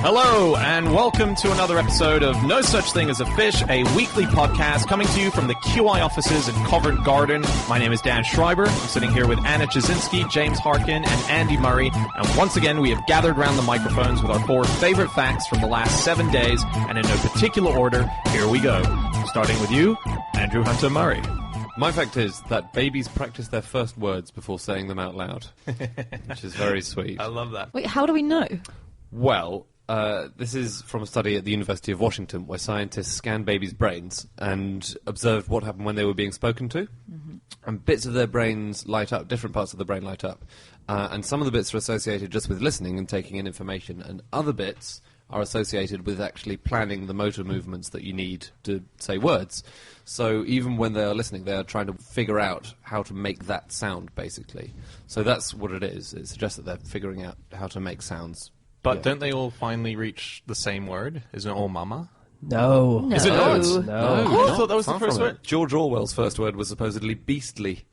Hello, and welcome to another episode of No Such Thing as a Fish, a weekly podcast coming to you from the QI offices in Covent Garden. My name is Dan Schreiber. I'm sitting here with Anna Jasinski, James Harkin, and Andy Murray. And once again, we have gathered around the microphones with our 4 favorite facts from the last 7 days. And in no particular order, here we go. Starting with you, Andrew Hunter Murray. My fact is that babies practice their first words before saying them out loud, which is very sweet. I love that. Wait, how do we know? Well, this is from a study at the University of Washington where scientists scanned babies' brains and observed what happened when they were being spoken to. Mm-hmm. And bits of their brains light up, different parts of the brain light up. And some of the bits are associated just with listening and taking in information, and other bits are associated with actually planning the motor movements that you need to say words. So even when they are listening, they are trying to figure out how to make that sound, basically. So that's what it is. It suggests that they're figuring out how to make sounds. But don't they all finally reach the same word? Isn't it all mama? No. Is it not? No. Oh, I thought that was the first word. George Orwell's first word was supposedly beastly.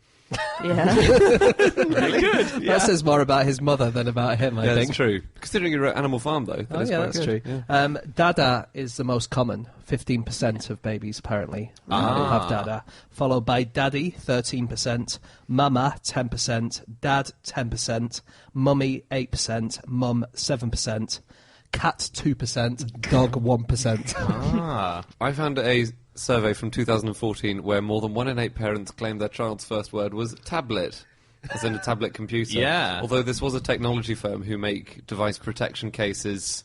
Yeah. Really good. That says more about his mother than about him, I think. That's true. Considering he wrote Animal Farm, though. That is quite that's good. true. Yeah. Dada is the most common. 15% of babies, apparently, have dada. Followed by daddy, 13%. Mama, 10%. Dad, 10%. Mummy, 8%. Mum, 7%. Cat, 2%. Dog, 1%. I found a survey from 2014 where more than 1 in 8 parents claimed their child's first word was tablet, as in a tablet computer. Yeah. Although this was a technology firm who make device protection cases,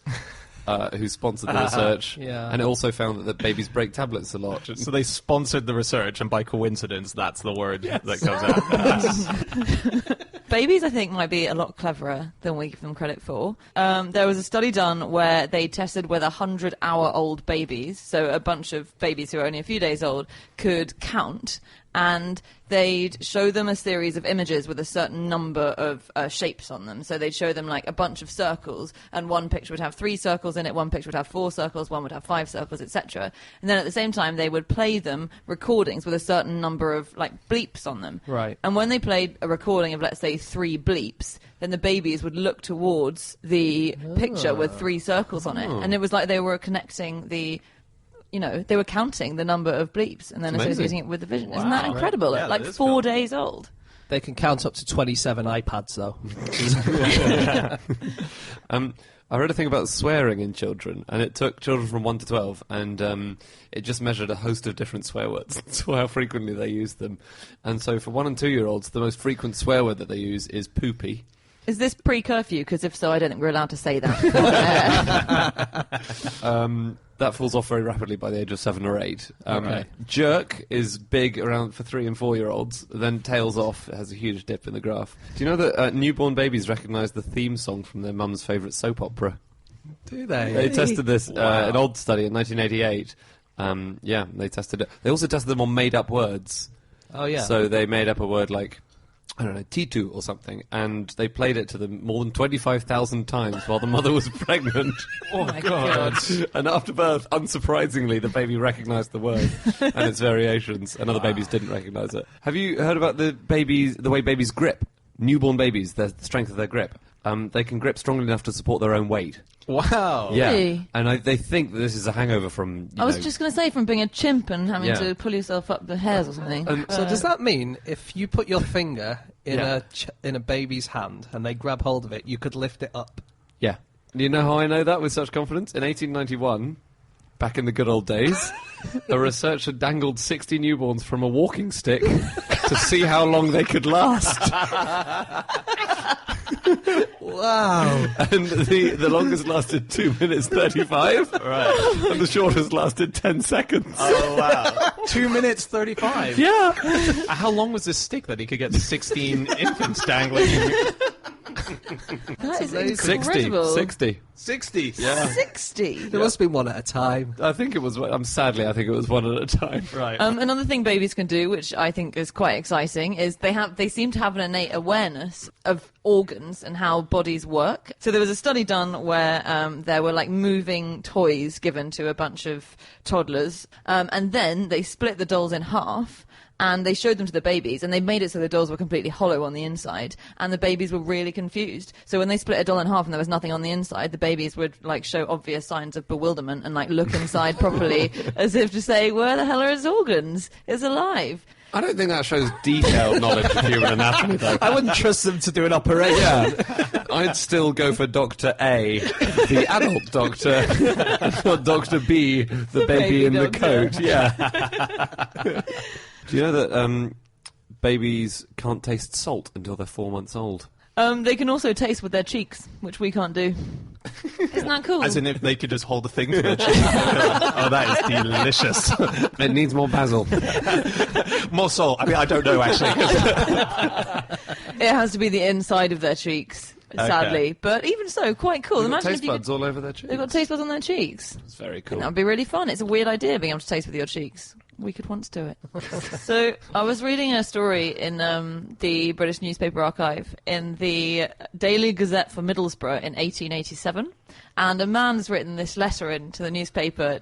who sponsored the research, Yeah. and it also found that babies break tablets a lot. So they sponsored the research, and by coincidence, that's the word that comes out. Babies, I think, might be a lot cleverer than we give them credit for. There was a study done where they tested whether 100-hour-old babies, so a bunch of babies who are only a few days old, could count, and they'd show them a series of images with a certain number of shapes on them. So they'd show them like a bunch of circles, and one picture would have 3 circles in it, one picture would have 4 circles, one would have 5 circles, etc. And then at the same time, they would play them recordings with a certain number of like bleeps on them. Right. And when they played a recording of, let's say, 3 bleeps, then the babies would look towards the picture with 3 circles on it. And it was like they were connecting the... You know, they were counting the number of bleeps and then associating it with the vision. Isn't that incredible? Yeah, At like that is 4 cool. days old. They can count up to 27 iPads, though. I read a thing about swearing in children, and it took children from 1 to 12, and it just measured a host of different swear words, so how frequently they use them. And so for 1 and 2-year-olds, the most frequent swear word that they use is poopy. Is this pre-curfew? Because if so, I don't think we're allowed to say that. That falls off very rapidly by the age of 7 or 8. Okay. Jerk is big around for 3 and 4-year-olds, then tails off. It has a huge dip in the graph. Do you know that newborn babies recognise the theme song from their mum's favourite soap opera? Do they? They tested this, an old study in 1988. They tested it. They also tested them on made-up words. Oh, yeah. So they made up a word like, I don't know, T2 or something, and they played it to them more than 25,000 times while the mother was pregnant. Oh, my God. And after birth, unsurprisingly, the baby recognised the word and its variations, and other babies didn't recognise it. Have you heard about the way babies grip? Newborn babies, the strength of their grip. They can grip strongly enough to support their own weight. Wow. Yeah. Really? And they think that this is a hangover from, I was just going to say, from being a chimp and having Yeah. to pull yourself up the hairs or something. So does that mean if you put your finger in a baby's hand and they grab hold of it, you could lift it up? Yeah. Do you know how I know that with such confidence? In 1891, back in the good old days, a researcher dangled 60 newborns from a walking stick to see how long they could last. Wow. And the longest lasted 2 minutes 35. Right. And the shortest lasted 10 seconds. Oh, wow. 2 minutes 35. Yeah. How long was this stick that he could get 16 infants dangling? That is Sixty. incredible. 60. Yeah. 60. There must be one at a time. I think it was, sadly, I think it was one at a time. Right. Another thing babies can do, which I think is quite exciting, is they seem to have an innate awareness of organs and how bodies work. So there was a study done where there were like moving toys given to a bunch of toddlers, and then they split the dolls in half and they showed them to the babies, and they made it so the dolls were completely hollow on the inside, and the babies were really confused. So when they split a doll in half and there was nothing on the inside, the babies would like show obvious signs of bewilderment and like look inside properly as if to say, where the hell are his organs? It's alive. I don't think that shows detailed knowledge of human anatomy, though. I wouldn't trust them to do an operation. Yeah. I'd still go for Dr. A, the adult doctor, not Dr. B, the baby in the doctor. coat. Yeah. Do you know that babies can't taste salt until they're 4 months old? They can also taste with their cheeks, which we can't do. Isn't that cool? As in if they could just hold the thing to their cheek. Oh, that is delicious. It needs more basil. More salt. I mean, I don't know, actually. It has to be the inside of their cheeks, sadly. Okay. But even so, quite cool. They've got Imagine taste if you buds all over their cheeks. they've got taste buds on their cheeks. It's very cool. That would be really fun. It's a weird idea, being able to taste with your cheeks. We could once do it. So I was reading a story in the British Newspaper Archive in the Daily Gazette for Middlesbrough in 1887, and a man's written this letter into the newspaper.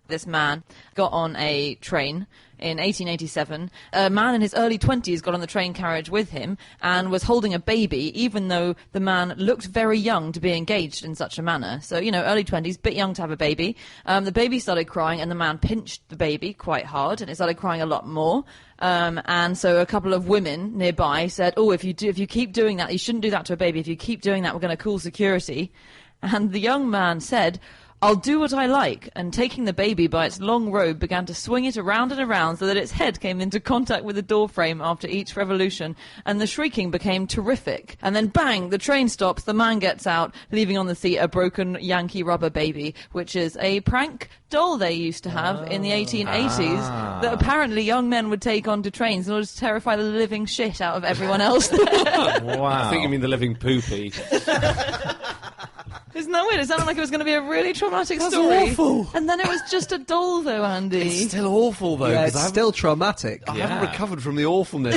This man got on a train in 1887. A man in his early 20s got on the train carriage with him and was holding a baby, even though the man looked very young to be engaged in such a manner. So, you know, early 20s, bit young to have a baby. The baby started crying, and the man pinched the baby quite hard, and it started crying a lot more. And so a couple of women nearby said, "Oh, if you keep doing that, you shouldn't do that to a baby. If you keep doing that, we're going to call security." And the young man said, "I'll do what I like," and taking the baby by its long robe began to swing it around and around so that its head came into contact with the door frame after each revolution, and the shrieking became terrific. And then bang, the train stops, the man gets out, leaving on the seat a broken Yankee rubber baby, which is a prank doll they used to have in the 1880s that apparently young men would take onto trains in order to terrify the living shit out of everyone else. Wow. I think you mean the living poopy. Isn't that weird? It sounded like it was going to be a really traumatic That's story. awful. And then it was just a doll, though, Andy. It's still awful, though. Yeah, 'cause it's I haven't- still traumatic. I haven't recovered from the awfulness,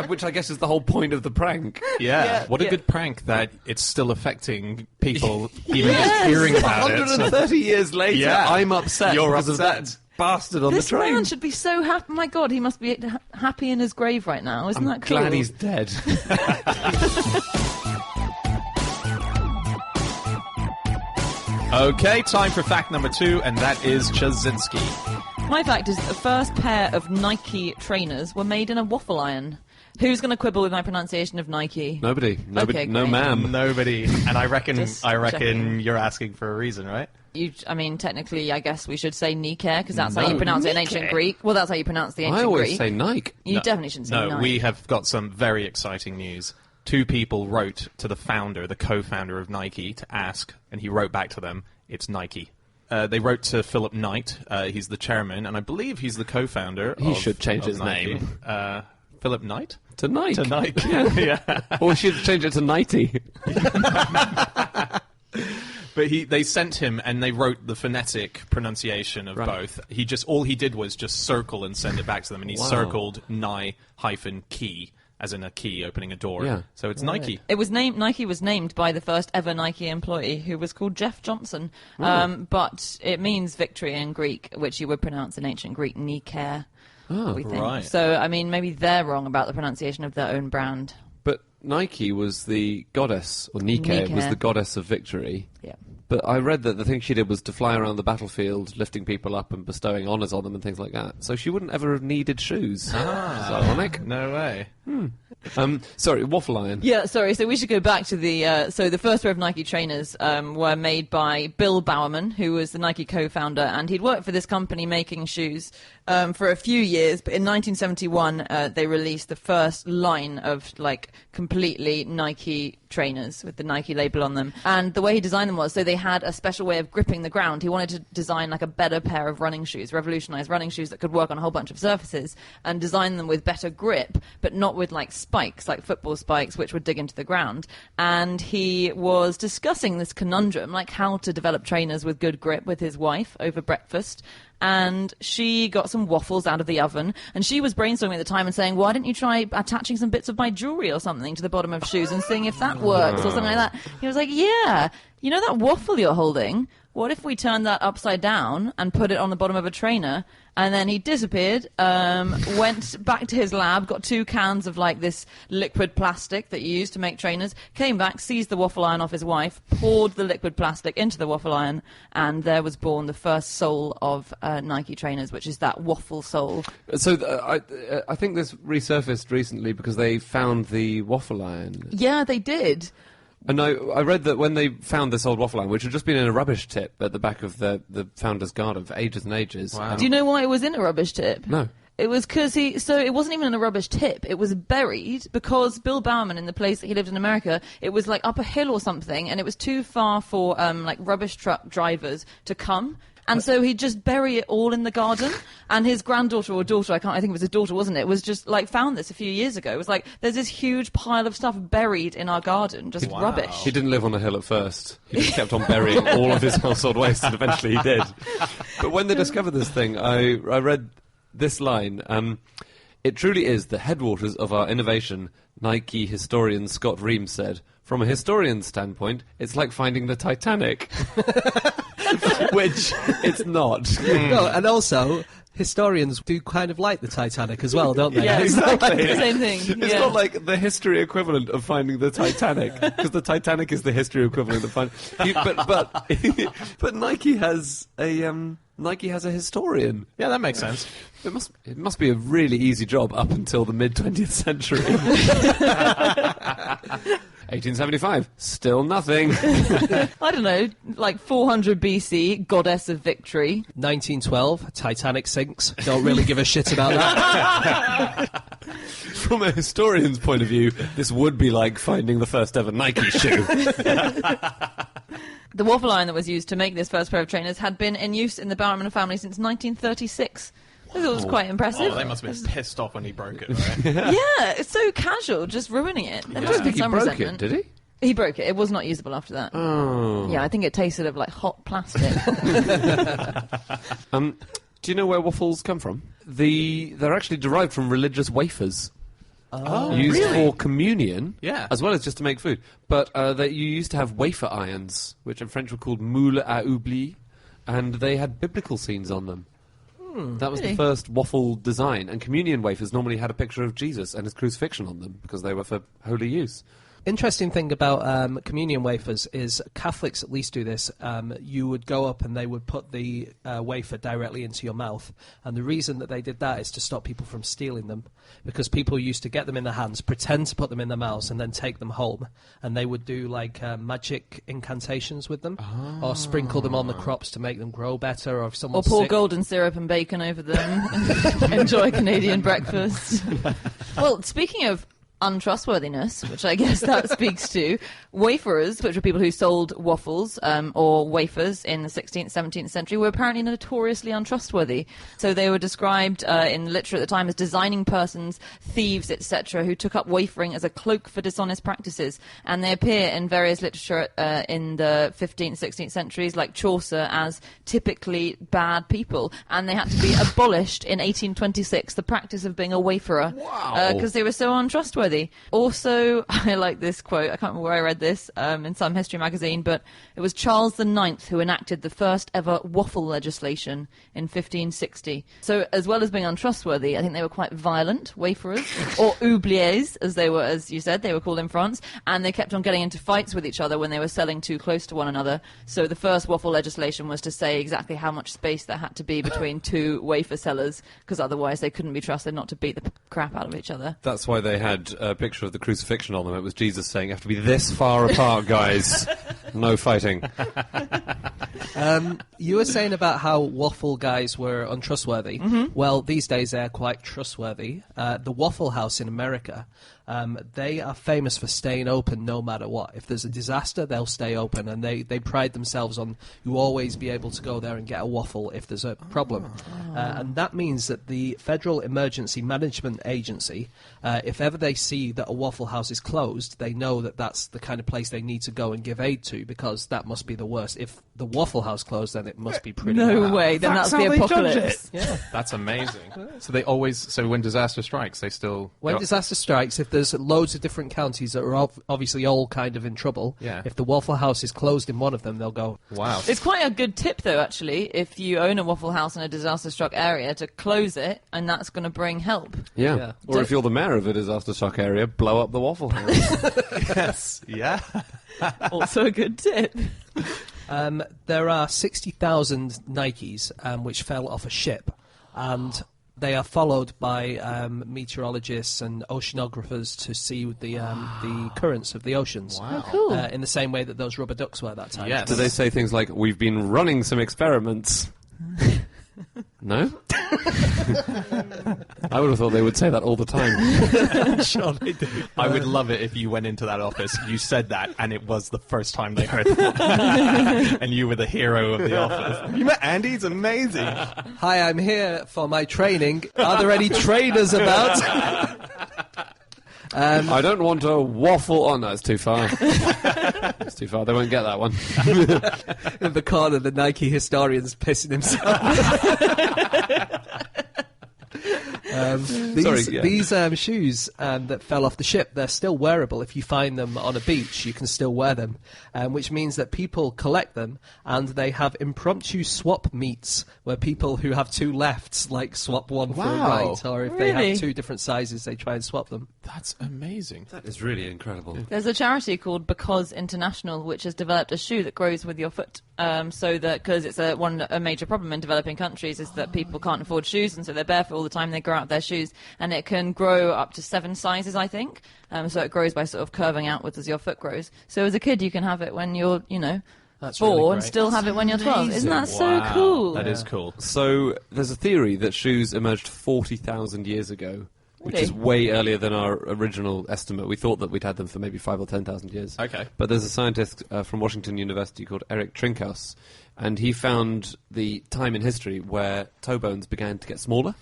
which I guess is the whole point of the prank. Yeah. What a yeah. good prank that it's still affecting people, even just hearing about it. 130 years later, Yeah. I'm upset You're because upset. of that bastard on This the train. man should be so happy. My God, he must be happy in his grave right now. Isn't I'm that cool? glad he's dead. Okay, time for fact number 2, and that is Chazinski. My fact is the first pair of Nike trainers were made in a waffle iron. Who's going to quibble with my pronunciation of Nike? Nobody. Okay, No great. ma'am. Nobody. And I reckon Just checking. you're asking for a reason, right? I mean, technically, I guess we should say Nike, because that's how you pronounce it in ancient Greek. Well, that's how you pronounce the ancient I always Greek. say Nike. You definitely shouldn't say No, Nike. we have got some very exciting news. 2 people wrote to the founder, the co-founder of Nike, to ask, and he wrote back to them, it's Nike. They wrote to Philip Knight. He's the chairman, and I believe he's the co-founder. He should change of his Nike. name. Philip Knight? To Nike. To Nike. Yeah. Or we should change it to 90. But they sent him, and they wrote the phonetic pronunciation of both. All he did was just circle and send it back to them, and he circled Nye-key, as in a key opening a door. Yeah. So it's Nike. It was Nike was named by the first ever Nike employee, who was called Jeff Johnson. But it means victory in Greek, which you would pronounce in ancient Greek Nike. We think. right. So, I mean, maybe they're wrong about the pronunciation of their own brand. But Nike was the goddess, or Nike was the goddess of victory. Yeah. But I read that the thing she did was to fly around the battlefield, lifting people up and bestowing honours on them and things like that. So she wouldn't ever have needed shoes. It's ironic. No way. Sorry, waffle iron. Yeah, sorry. So we should go back to the. So the first pair of Nike trainers were made by Bill Bowerman, who was the Nike co-founder, and he'd worked for this company making shoes for a few years. But in 1971, they released the first line of like completely Nike trainers with the Nike label on them. And the way he designed them was so they had a special way of gripping the ground. He wanted to design like a better pair of running shoes, revolutionize running shoes that could work on a whole bunch of surfaces, and design them with better grip, but not with like spikes, like football spikes, which would dig into the ground. And he was discussing this conundrum, like how to develop trainers with good grip, with his wife over breakfast. And she got some waffles out of the oven, and she was brainstorming at the time and saying, why didn't you try attaching some bits of my jewellery or something to the bottom of shoes and seeing if that works or something like that. He was like, yeah, you know that waffle you're holding? what if we turned that upside down and put it on the bottom of a trainer? And then he disappeared, went back to his lab, got 2 cans of like this liquid plastic that you use to make trainers, came back, seized the waffle iron off his wife, poured the liquid plastic into the waffle iron, and there was born the first sole of Nike trainers, which is that waffle sole. So I think this resurfaced recently because they found the waffle iron. Yeah, they did. And I read that when they found this old waffle iron, which had just been in a rubbish tip at the back of the founder's garden for ages and ages. Wow. Do you know why it was in a rubbish tip? No. It was because it wasn't even in a rubbish tip. It was buried because Bill Bowerman, in the place that he lived in America, it was like up a hill or something, and it was too far for like rubbish truck drivers to come. And so he'd just bury it all in the garden. And his granddaughter or daughter, I think it was his daughter, wasn't it? Was just like found this a few years ago. It was like, there's this huge pile of stuff buried in our garden, just rubbish. He didn't live on a hill at first. He just kept on burying all of his household waste, and eventually he did. But when they discovered this thing, I read this line. It truly is the headwaters of our innovation, Nike historian Scott Reams said. From a historian's standpoint, it's like finding the Titanic. Which it's not. No, and also, historians do kind of like the Titanic as well, don't they? Yeah, exactly. Same thing. It's not like the history equivalent of finding the Titanic, because the Titanic is the history equivalent of finding. But Nike has a historian. Yeah, that makes sense. It must be a really easy job up until the mid 20th century. 1875, still nothing. I don't know, like 400 BC, goddess of victory. 1912, Titanic sinks. Don't really give a shit about that. From a historian's point of view, this would be like finding the first ever Nike shoe. The waffle iron that was used to make this first pair of trainers had been in use in the Bowerman family since 1936. I thought it was quite impressive. Oh, they must have been pissed off when he broke it, right? Yeah, it's so casual, just ruining it. There I must don't be think he some broke resentment. it, did he? He broke it. It was not usable after that. Oh. Yeah, I think it tasted of like hot plastic. Do you know where waffles come from? They're actually derived from religious wafers. Oh, used really? for communion, Yeah. as well as just to make food. But you used to have wafer irons, which in French were called moule à oubli, and they had biblical scenes on them. That was Really? the first waffle design, and communion wafers normally had a picture of Jesus and his crucifixion on them because they were for holy use. Interesting thing about communion wafers is Catholics at least do this. You would go up and they would put the wafer directly into your mouth. And the reason that they did that is to stop people from stealing them. Because people used to get them in their hands, pretend to put them in their mouths, and then take them home. And they would do like magic incantations with them. Or sprinkle them on the crops to make them grow better. Or if Or someone's pour sick. golden syrup and bacon over them. Enjoy Canadian breakfast. Well, speaking of untrustworthiness, which I guess that speaks to, waferers, which were people who sold waffles or wafers in the 16th, 17th century, were apparently notoriously untrustworthy. So they were described in literature at the time as designing persons, thieves, etc., who took up wafering as a cloak for dishonest practices. And they appear in various literature in the 15th, 16th centuries, like Chaucer, as typically bad people. And they had to be abolished in 1826, the practice of being a waferer. Wow. Because they were so untrustworthy. Also, I like this quote. I can't remember where I read this in some history magazine, but it was Charles IX who enacted the first ever waffle legislation in 1560. So, as well as being untrustworthy, I think they were quite violent waferers, or oubliés, as you said, they were called in France, and they kept on getting into fights with each other when they were selling too close to one another. So, the first waffle legislation was to say exactly how much space there had to be between two wafer sellers, because otherwise they couldn't be trusted not to beat the crap out of each other. That's why they had a picture of the crucifixion on them. It was Jesus saying, you have to be this far apart, guys. No fighting. You were saying about how waffle guys were untrustworthy. Mm-hmm. Well, these days they're quite trustworthy. The Waffle House in America, they are famous for staying open no matter what. If there's a disaster, they'll stay open, and they pride themselves on you always be able to go there and get a waffle if there's a problem. And that means that the Federal Emergency Management Agency, if ever they see that a Waffle House is closed, they know that that's the kind of place they need to go and give aid to, because that must be the worst. If the Waffle House closed, then it must be pretty No bad. way, then that's how the they judge apocalypse. it. Yeah, that's amazing. So when disaster strikes, they still... When disaster strikes, if there's loads of different counties that are obviously all kind of in trouble. Yeah. If the Waffle House is closed in one of them, they'll go, Wow. It's quite a good tip, though, actually, if you own a Waffle House in a disaster-struck area, to close it, and that's going to bring help. Yeah. Yeah. Or if you're the mayor of a disaster-struck area, blow up the Waffle House. Yes. Yeah. Also a good tip. there are 60,000 Nikes which fell off a ship, and they are followed by meteorologists and oceanographers to see the currents of the oceans. Wow. Oh, cool. In the same way that those rubber ducks were that time. Yes. Do they say things like, we've been running some experiments? No? I would have thought they would say that all the time. Sure they do. I would love it if you went into that office, you said that, and it was the first time they heard that. And you were the hero of the office. You met Andy? It's amazing. Hi, I'm here for my training. Are there any trainers about? I don't want a waffle. Oh, no, it's too far. It's too far. They won't get that one. In the corner, the Nike historian's pissing himself. These shoes that fell off the ship, they're still wearable. If you find them on a beach, you can still wear them, which means that people collect them, and they have impromptu swap meets where people who have two lefts like swap one for a Wow. right, or if they Really? have two different sizes, they try and swap them. That's amazing. That is really incredible. There's a charity called Because International, which has developed a shoe that grows with your foot. So that, because it's a major problem in developing countries is that people can't afford shoes, and so they're barefoot all the time. They grow out their shoes, and it can grow up to 7 sizes, I think. So it grows by sort of curving outwards as your foot grows. So as a kid, you can have it when you're, That's 4 really and great. still have it when you're 12. Isn't that so Wow. cool? That is cool. So there's a theory that shoes emerged 40,000 years ago, which Really? is way earlier than our original estimate. We thought that we'd had them for maybe 5 or 10,000 years. Okay. But there's a scientist from Washington University called Eric Trinkhaus, and he found the time in history where toe bones began to get smaller,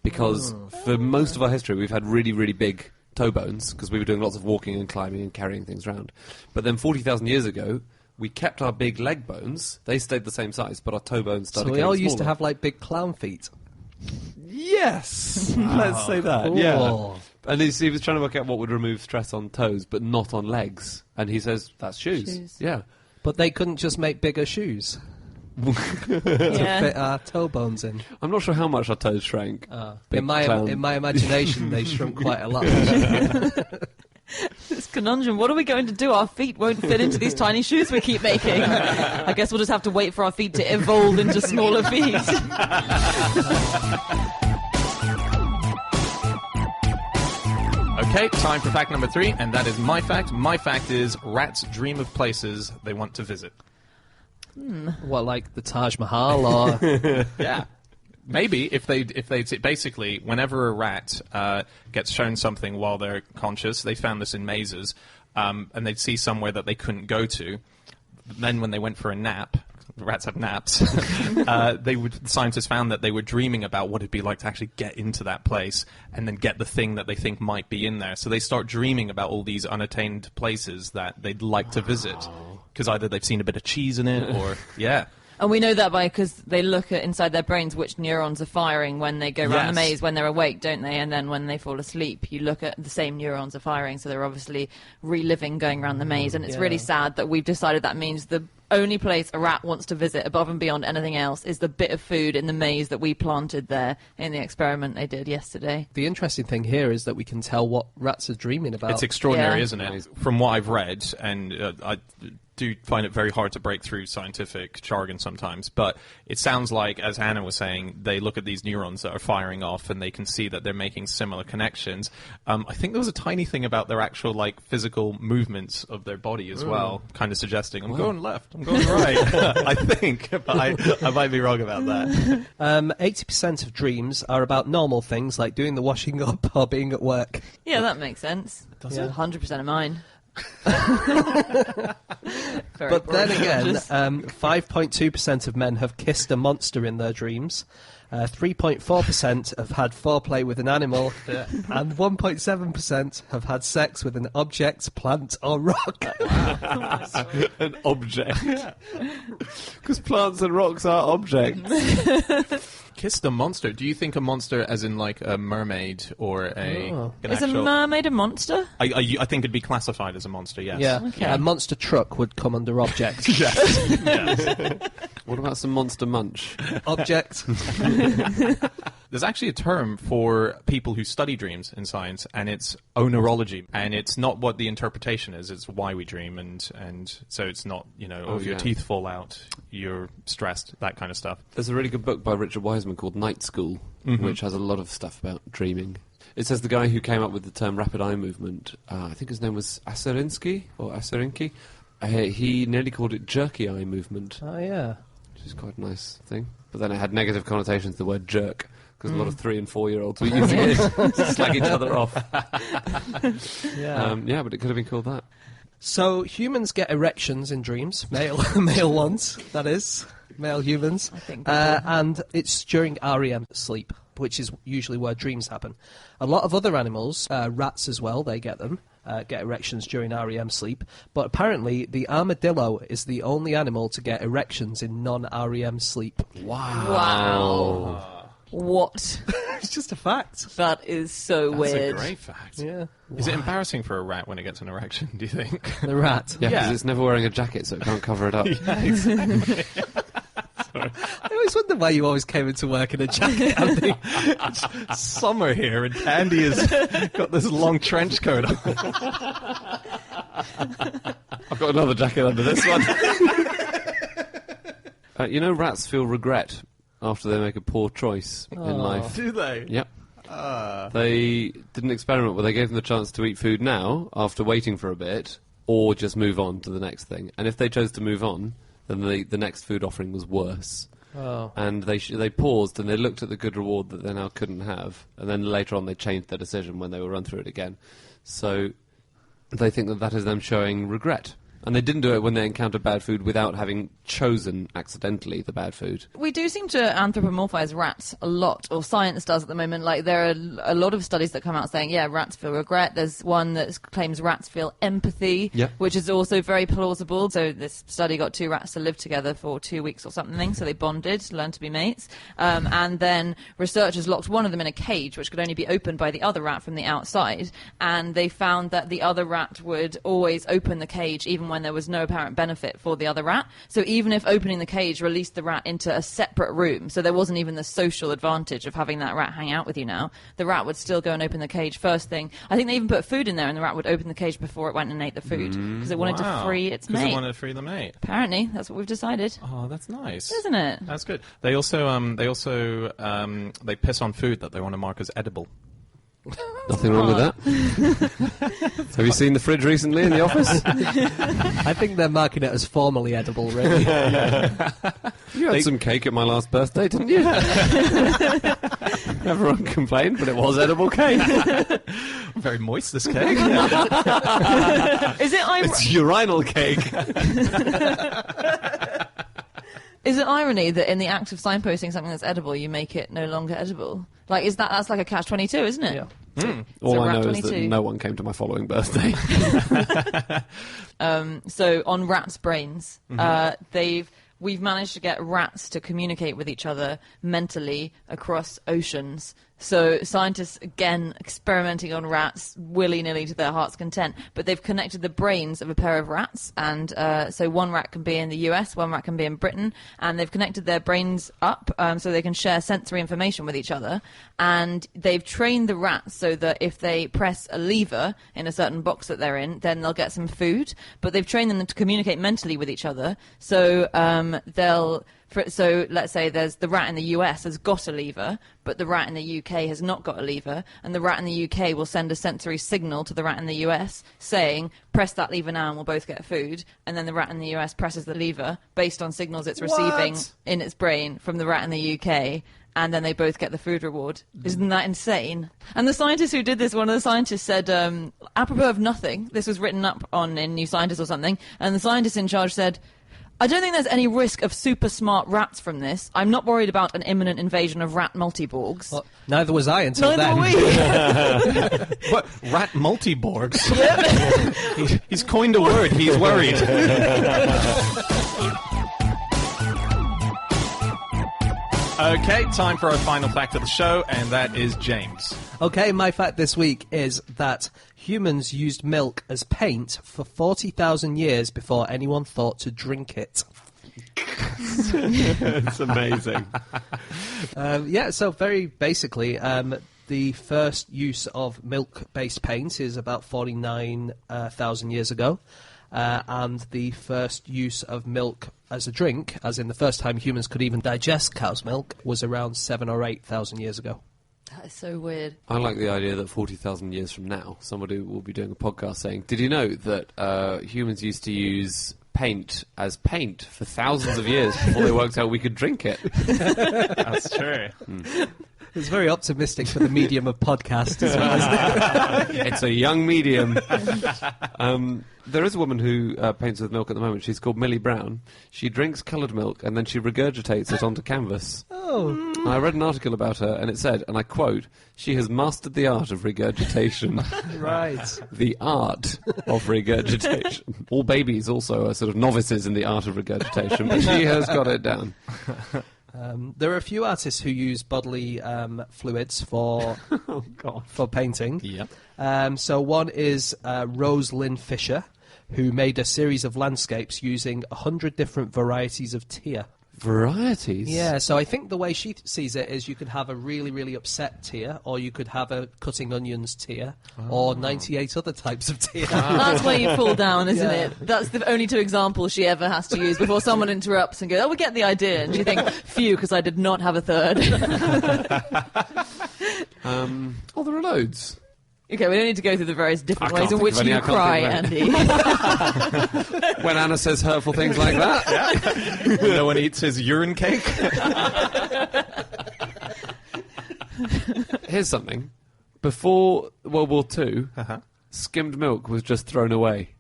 because for most of our history we've had really, really big toe bones because we were doing lots of walking and climbing and carrying things around. But then 40,000 years ago, we kept our big leg bones. They stayed the same size, but our toe bones started So we getting all smaller. used to have like big clown feet. Yes! Let's say that, Cool. yeah. And he was trying to work out what would remove stress on toes, but not on legs. And he says, that's shoes. Shoes. Yeah. But they couldn't just make bigger shoes to Yeah. fit our toe bones in. I'm not sure how much our toes shrank. Big In my clown. imagination, they shrunk quite a lot. This conundrum. What are we going to do? Our feet won't fit into these tiny shoes we keep making. I guess we'll just have to wait for our feet to evolve into smaller feet. Okay, time for fact number 3, and that is my fact. My fact is rats dream of places they want to visit. What, like the Taj Mahal, or Yeah. Maybe if they basically, whenever a rat gets shown something while they're conscious, they found this in mazes, and they'd see somewhere that they couldn't go to. Then when they went for a nap, rats have naps. Scientists found that they were dreaming about what it'd be like to actually get into that place and then get the thing that they think might be in there. So they start dreaming about all these unattained places that they'd like to visit because either they've seen a bit of cheese in it or And we know that because they look at inside their brains which neurons are firing when they go around Yes. the maze when they're awake, don't they? And then when they fall asleep, you look at the same neurons are firing, so they're obviously reliving going around the maze. And it's Yeah. really sad that we've decided that means the only place a rat wants to visit above and beyond anything else is the bit of food in the maze that we planted there in the experiment they did yesterday. the interesting thing here is that we can tell what rats are dreaming about. It's extraordinary, Yeah. isn't it? From what I've read, and I do find it very hard to break through scientific jargon sometimes, but it sounds like, as Hannah was saying, they look at these neurons that are firing off and they can see that they're making similar connections. I think there was a tiny thing about their actual physical movements of their body as well, kind of suggesting, I'm going left, I'm going right, I think, but I might be wrong about that. 80% of dreams are about normal things like doing the washing up or being at work. Yeah, that makes sense. Does Yeah. it? 100% of mine. Very But then boring. again, Just- 5.2% of men have kissed a monster in their dreams. 3.4% have had foreplay with an animal, and 1.7% have had sex with an object, plant, or rock. An object. Because plants and rocks are objects. Kissed a monster. Do you think a monster as in like a mermaid or an Is a actual... mermaid a monster? I think it'd be classified as a monster, yes. Yeah, Okay. a monster truck would come under object. What about some monster munch? Object. There's actually a term for people who study dreams in science, and it's onerology. And it's not what the interpretation is, it's why we dream. And so it's not, if your teeth fall out, you're stressed, that kind of stuff. There's a really good book by Richard Wiseman called Night School, which has a lot of stuff about dreaming. It says the guy who came up with the term rapid eye movement, I think his name was Aserinki, he nearly called it jerky eye movement, Oh, yeah. which is quite a nice thing. But then it had negative connotations, the word jerk, because a lot of 3 and 4 year olds were using it to slag each other off. Yeah. But it could have been called that. So humans get erections in dreams, male ones, that is, male humans, I think and it's during REM sleep, which is usually where dreams happen. A lot of other animals, rats as well, they get them, get erections during REM sleep, but apparently the armadillo is the only animal to get erections in non-REM sleep. Wow. What? It's just a fact. That is so That's weird. a great fact. Yeah. Is it embarrassing for a rat when it gets an erection, do you think? The rat. Yeah, because Yeah. it's never wearing a jacket, so it can't cover it up. Yeah, exactly. I always wonder why you always came into work in a jacket, Andy. It's summer here, and Andy has got this long trench coat on. I've got another jacket under this one. Rats feel regret after they make a poor choice in life. Do they? Yep. They did an experiment where they gave them the chance to eat food now, after waiting for a bit, or just move on to the next thing. And if they chose to move on, then the next food offering was worse. Oh. And they paused and they looked at the good reward that they now couldn't have. And then later on they changed their decision when they were run through it again. So they think that is them showing regret. And they didn't do it when they encountered bad food without having chosen accidentally the bad food. We do seem to anthropomorphize rats a lot, or science does at the moment. Like, there are a lot of studies that come out saying, yeah, rats feel regret. There's one that claims rats feel empathy, Yeah. which is also very plausible. So this study got 2 rats to live together for 2 weeks or something, so they bonded, learned to be mates. And then researchers locked one of them in a cage, which could only be opened by the other rat from the outside. And they found that the other rat would always open the cage, even when there was no apparent benefit for the other rat. So even if opening the cage released the rat into a separate room, so there wasn't even the social advantage of having that rat hang out with you now, the rat would still go and open the cage first thing. I think they even put food in there and the rat would open the cage before it went and ate the food, because it wanted to free its Because mate. they wanted to free the mate. Apparently, that's what we've decided. Oh, that's nice. Isn't it? That's good. They also they piss on food that they want to mark as edible. Nothing wrong with that. Have you seen the fridge recently in the office? I think they're marking it as formally edible, really. You had some cake at my last birthday, didn't you? Everyone complained, but it was edible cake. Very moist, this cake. Is it It's urinal cake. Is it irony that in the act of signposting something that's edible, you make it no longer edible? Like, that's like a catch-22, isn't it? Yeah. All I rat know is 22. that no one came to my following birthday. So on rats' brains, we've managed to get rats to communicate with each other mentally across oceans. So scientists, again, experimenting on rats willy-nilly to their heart's content, but they've connected the brains of a pair of rats, and so one rat can be in the US, one rat can be in Britain, and they've connected their brains up so they can share sensory information with each other, and they've trained the rats so that if they press a lever in a certain box that they're in, then they'll get some food, but they've trained them to communicate mentally with each other, so they'll So let's say there's the rat in the US has got a lever, but the rat in the UK has not got a lever, and the rat in the UK will send a sensory signal to the rat in the US saying, press that lever now and we'll both get food, and then the rat in the US presses the lever based on signals it's receiving in its brain from the rat in the UK, and then they both get the food reward. Isn't that insane? And the scientists who did this, one of the scientists said, apropos of nothing, this was written up in New Scientist or something, and the scientist in charge said, I don't think there's any risk of super smart rats from this. I'm not worried about an imminent invasion of rat multiborgs. Well, neither was I until Neither then. were we. What? Rat multiborgs? Yep. He's coined a word. He's worried. Okay, time for our final fact of the show, and that is James. Okay, my fact this week is that humans used milk as paint for 40,000 years before anyone thought to drink it. It's amazing. So very basically, the first use of milk-based paint is about 49,000 years ago. And the first use of milk as a drink, as in the first time humans could even digest cow's milk, was around 7,000 or 8,000 years ago. That is so weird. I like the idea that 40,000 years from now, somebody will be doing a podcast saying, did you know that humans used to use paint as paint for thousands of years before they worked out we could drink it? That's true. It's very optimistic for the medium of podcast as well, isn't it? It's a young medium. There is a woman who paints with milk at the moment. She's called Millie Brown. She drinks coloured milk and then she regurgitates it onto canvas. Oh. And I read an article about her and it said, and I quote, she has mastered the art of regurgitation. Right. The art of regurgitation. All babies also are sort of novices in the art of regurgitation, but she has got it down. There are a few artists who use bodily fluids for for painting. Yep. So one is Rose Lynn Fisher, who made a series of landscapes using 100 different varieties of tear. Varieties? Yeah, so I think the way she sees it is you could have a really, really upset tear, or you could have a cutting onions tear, or 98 other types of tear. That's where you fall down, isn't Yeah. it? That's the only two examples she ever has to use before someone interrupts and goes, oh, we get the idea. And you think, phew, because I did not have a third. There are loads. Okay, we don't need to go through the various different I ways can't in which think of any, you I can't cry, think Andy. When Anna says hurtful things like that. No one eats his urine cake? Here's something. Before World War II, Uh-huh. skimmed milk was just thrown away.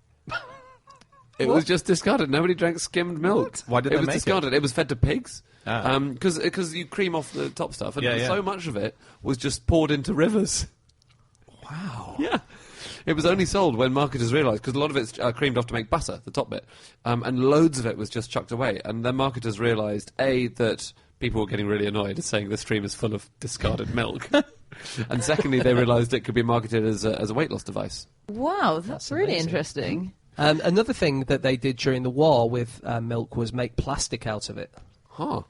It was just discarded. Nobody drank skimmed milk. Why did it they was make discarded? It was fed to pigs. Ah. Because you cream off the top stuff, and Yeah, yeah. so much of it was just poured into rivers. Wow. Yeah. It was only sold when marketers realised, because a lot of it's creamed off to make butter, the top bit, and loads of it was just chucked away. And then marketers realised, A, that people were getting really annoyed at saying the stream is full of discarded milk. And secondly, they realised it could be marketed as a weight loss device. Wow, that's really amazing. interesting. Another thing that they did during the war with milk was make plastic out of it. Huh.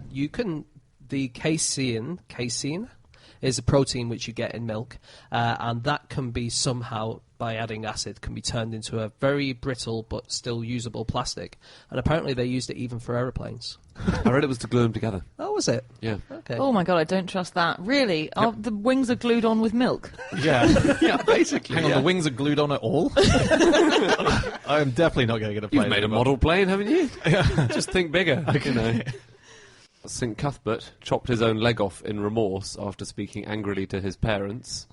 The casein is a protein which you get in milk, and that can be somehow, by adding acid, can be turned into a very brittle but still usable plastic. And apparently they used it even for aeroplanes. I read it was to glue them together. Oh, was it? Yeah. Okay. Oh my god, I don't trust that. Really? The wings are glued on with milk? Yeah. Yeah, basically. Hang on, the wings are glued on at all? I'm definitely not going to get a plane. You've made a anymore. model plane, haven't you? Just think bigger, you know. St. Cuthbert chopped his own leg off in remorse after speaking angrily to his parents,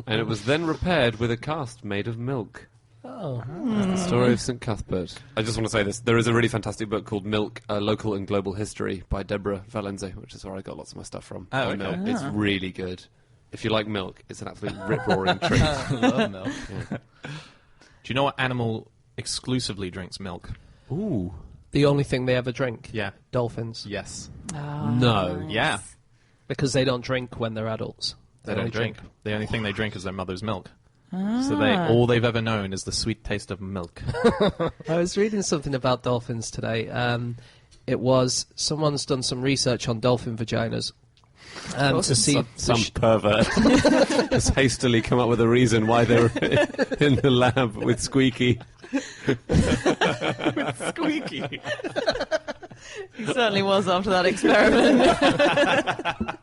and it was then repaired with a cast made of milk. Oh. The story of St. Cuthbert. I just want to say this. There is a really fantastic book called Milk, Local and Global History by Deborah Valenze, which is where I got lots of my stuff from. Oh, On okay. milk. It's really good. If you like milk, it's an absolute rip-roaring treat. I love milk. Yeah. Do you know what animal exclusively drinks milk? Ooh. The only thing they ever drink? Yeah. Dolphins. Yes. No. Yeah. Because they don't drink when they're adults. They only don't drink. The only thing they drink is their mother's milk. So all they've ever known is the sweet taste of milk. I was reading something about dolphins today. It was someone's done some research on dolphin vaginas to see Some pervert has hastily come up with a reason why they were in the lab with Squeaky. Squeaky. He certainly was after that experiment.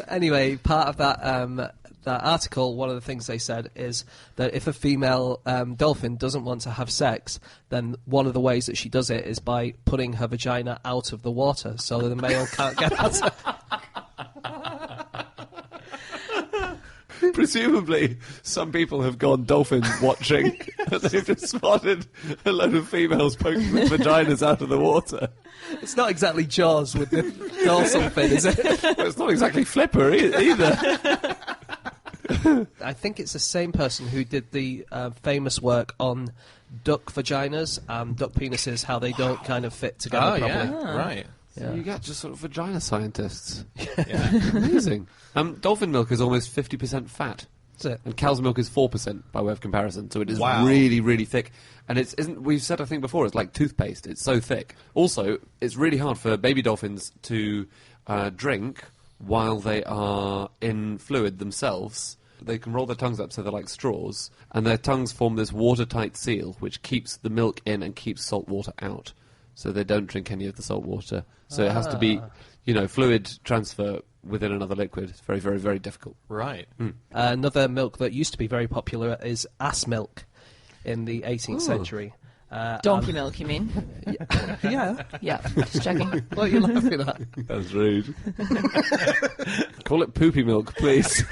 Anyway, part of that article, one of the things they said is that if a female dolphin doesn't want to have sex, then one of the ways that she does it is by putting her vagina out of the water so that the male can't get at her. Presumably, some people have gone dolphin watching and they've just spotted a load of females poking their vaginas out of the water. It's not exactly Jaws with the dorsal fin, is it? Well, it's not exactly Flipper either. I think it's the same person who did the famous work on duck vaginas and duck penises, how they don't kind of fit together properly. Yeah, right. So you get just sort of vagina scientists. Yeah. Amazing. Dolphin milk is almost 50% fat. That's it. And cow's milk is 4% by way of comparison, so it is Wow. really, really thick. And we've said, I think before, it's like toothpaste. It's so thick. Also, it's really hard for baby dolphins to drink while they are in fluid themselves. They can roll their tongues up so they're like straws, and their tongues form this watertight seal which keeps the milk in and keeps salt water out. So they don't drink any of the salt water. So it has to be, fluid transfer within another liquid. It's very, very, very difficult. Right. Another milk that used to be very popular is ass milk in the 18th century. Donkey milk, you mean? Yeah. Yeah, just checking. What are you laughing at? That's rude. Call it poopy milk, please.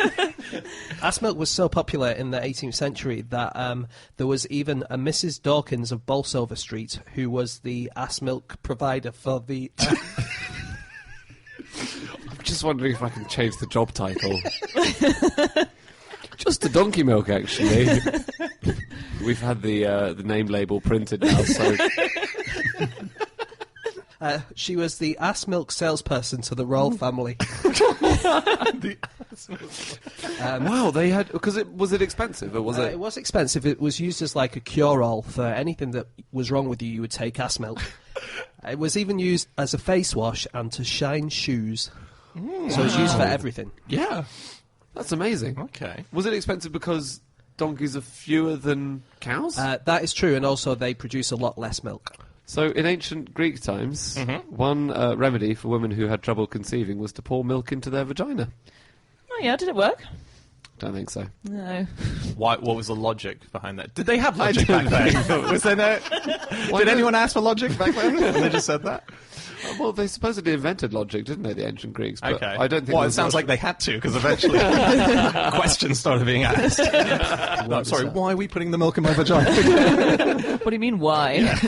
Ass milk was so popular in the 18th century that there was even a Mrs. Dawkins of Bolsover Street who was the ass milk provider for the... I'm just wondering if I can change the job title. Just to donkey milk, actually. We've had the name label printed now, so... she was the ass milk salesperson to the royal family. Wow, they had... Was it expensive, or was it... It was expensive. It was used as like a cure-all for anything that was wrong with you. You would take ass milk. It was even used as a face wash and to shine shoes. So it was used for everything. Yeah. That's amazing. Okay. Was it expensive because donkeys are fewer than cows? That is true, and also they produce a lot less milk. So in ancient Greek times, one remedy for women who had trouble conceiving was to pour milk into their vagina. Oh yeah, did it work? Don't think so. No. What was the logic behind that? Did they have logic back then? Was there no... Did anyone ask for logic back then? And they just said that? Well, they supposedly invented logic, didn't they, the ancient Greeks? But Okay. I don't think... Well, it sounds like they had to, because eventually questions started being asked. I'm sorry, why are we putting the milk in my vagina? What do you mean, why?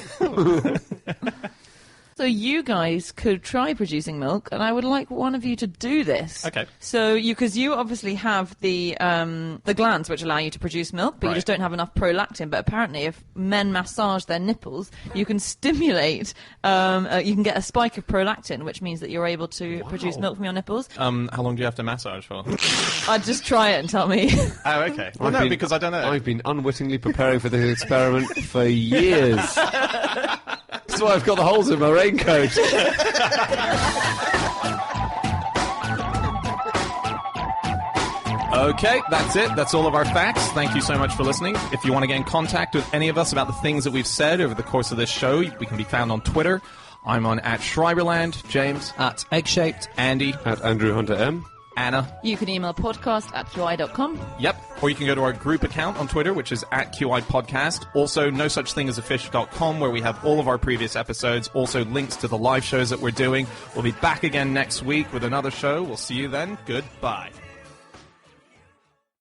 So you guys could try producing milk, and I would like one of you to do this. Okay. So because you obviously have the glands which allow you to produce milk, but you Right. just don't have enough prolactin. But apparently, if men massage their nipples, you can stimulate. You can get a spike of prolactin, which means that you're able to produce milk from your nipples. How long do you have to massage for? I'd just try it and tell me. Oh, okay. Well, no, because I don't know. I've been unwittingly preparing for this experiment for years. That's why I've got the holes in my raincoat. Okay, that's it. That's all of our facts. Thank you so much for listening. If you want to get in contact with any of us about the things that we've said over the course of this show, we can be found on Twitter. I'm on @Schreiberland. James. At Egg-Shaped. Andy. At Andrew Hunter M. Anna. You can email podcast@qi.com. Yep. Or you can go to our group account on Twitter, which is @QI Podcast. Also, nosuchthingasafish.com, where we have all of our previous episodes. Also, links to the live shows that we're doing. We'll be back again next week with another show. We'll see you then. Goodbye.